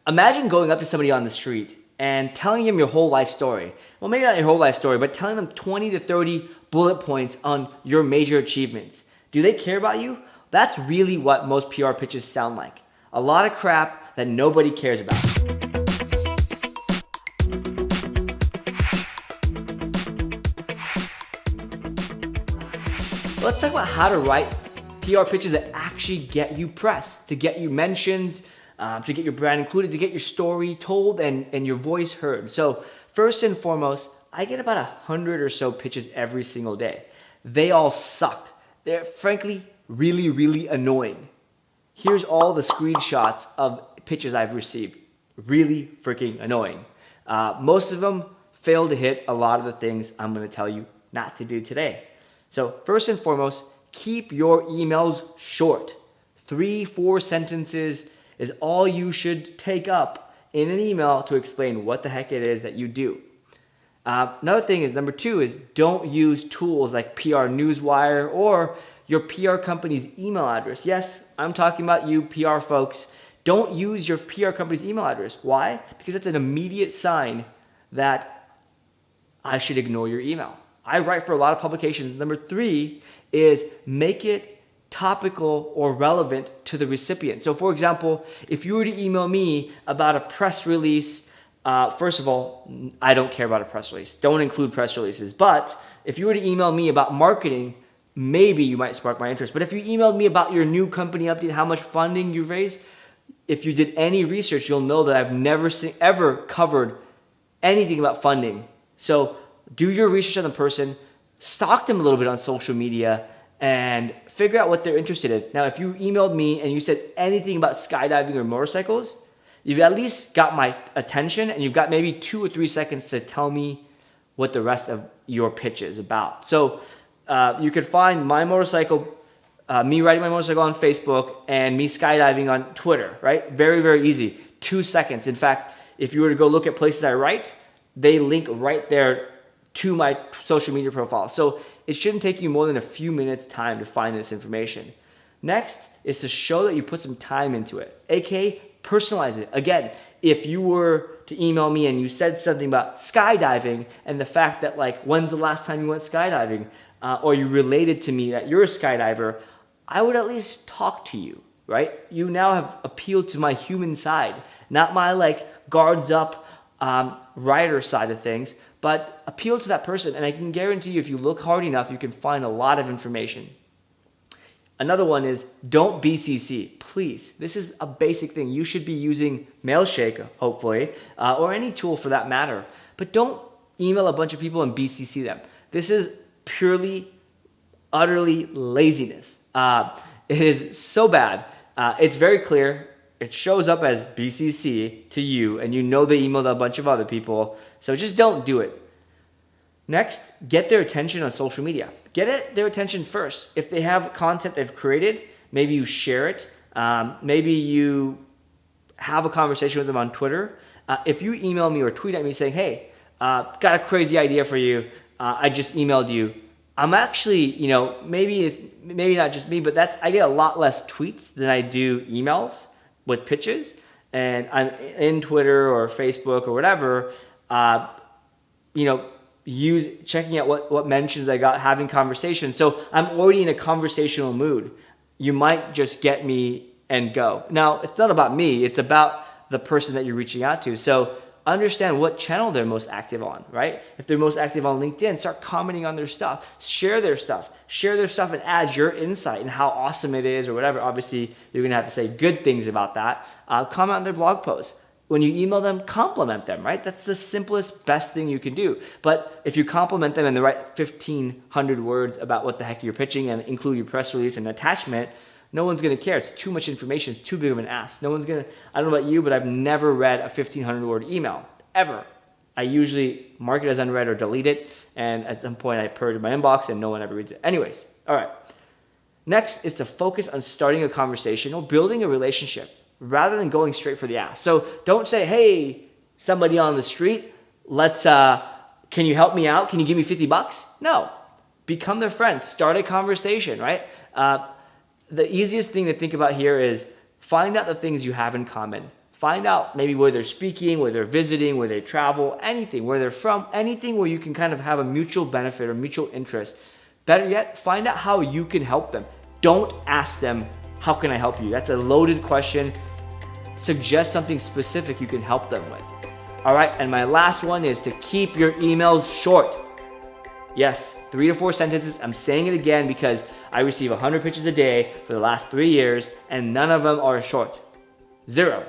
Imagine going up to somebody on the street and telling them your whole life story. Well, maybe not your whole life story, but telling them 20 to 30 bullet points on your major achievements. Do they care about you? That's really what most PR pitches sound like. A lot of crap that nobody cares about. Let's talk about how to write PR pitches that actually get you press, to get you mentions, to get your brand included, to get your story told and your voice heard. So first and foremost, I get about 100 or so pitches every single day. They all suck. They're frankly really, really annoying. Here's all the screenshots of pitches I've received. Really freaking annoying. Most of them fail to hit a lot of the things I'm going to tell you not to do today. So first and foremost, keep your emails short. 3-4 sentences is all you should take up in an email to explain what the heck it is that you do. Another thing is, number 2 is don't use tools like PR Newswire or your PR company's email address. Yes, I'm talking about you PR folks. Don't use your PR company's email address. Why? Because it's an immediate sign that I should ignore your email. I write for a lot of publications. Number 3 is make it topical or relevant to the recipient. So for example, if you were to email me about a press release, first of all, I don't care about a press release. Don't include press releases. But if you were to email me about marketing, maybe you might spark my interest. But if you emailed me about your new company update, how much funding you raised, if you did any research, you'll know that I've never ever covered anything about funding. So do your research on the person, stalk them a little bit on social media, and figure out what they're interested in. Now, if you emailed me and you said anything about skydiving or motorcycles, you've at least got my attention and you've got maybe 2 or 3 seconds to tell me what the rest of your pitch is about. So you could find my motorcycle, me riding my motorcycle on Facebook and me skydiving on Twitter, right? Very, very easy. 2 seconds. In fact, if you were to go look at places I write, they link right there to my social media profile. So it shouldn't take you more than a few minutes time to find this information. Next is to show that you put some time into it, aka personalize it. Again, if you were to email me and you said something about skydiving and the fact that like, when's the last time you went skydiving, or you related to me that you're a skydiver, I would at least talk to you, right? You now have appealed to my human side, not my like guards up writer side of things, but appeal to that person. And I can guarantee you, if you look hard enough, you can find a lot of information. Another one is don't BCC, please. This is a basic thing. You should be using Mailshake, hopefully, or any tool for that matter. But don't email a bunch of people and BCC them. This is purely, utterly laziness. It is so bad. It's very clear. It shows up as BCC to you, and you know they emailed a bunch of other people. So just don't do it. Next, get their attention on social media. Get their attention first. If they have content they've created, maybe you share it. Maybe you have a conversation with them on Twitter. If you email me or tweet at me saying, hey, got a crazy idea for you. I just emailed you. I'm actually, maybe not just me, but I get a lot less tweets than I do emails with pitches, and I'm in Twitter or Facebook or whatever, checking out what mentions I got, having conversations. So I'm already in a conversational mood. You might just get me and go. Now, it's not about me. It's about the person that you're reaching out to. So understand what channel they're most active on, right? If they're most active on LinkedIn, start commenting on their stuff. Share their stuff and add your insight and how awesome it is or whatever. Obviously, you're going to have to say good things about that. Comment on their blog posts. When you email them, compliment them, right? That's the simplest, best thing you can do. But if you compliment them in the right 1,500 words about what the heck you're pitching and include your press release and attachment, no one's going to care. It's too much information. It's too big of an ask. No one's going to, I don't know about you, but I've never read a 1,500 word email, ever. I usually mark it as unread or delete it. And at some point I purge my inbox and no one ever reads it. Anyways, all right. Next is to focus on starting a conversation or building a relationship rather than going straight for the ask. So don't say, hey, somebody on the street, can you help me out? Can you give me $50? No. Become their friend. Start a conversation, right? The easiest thing to think about here is find out the things you have in common. Find out maybe where they're speaking, where they're visiting, where they travel, anything, where they're from, anything where you can kind of have a mutual benefit or mutual interest. Better yet, find out how you can help them. Don't ask them, how can I help you? That's a loaded question. Suggest something specific you can help them with. All right, and my last one is to keep your emails short. Yes, 3 to 4 sentences. I'm saying it again because I receive 100 pitches a day for the last 3 years and none of them are short. 0.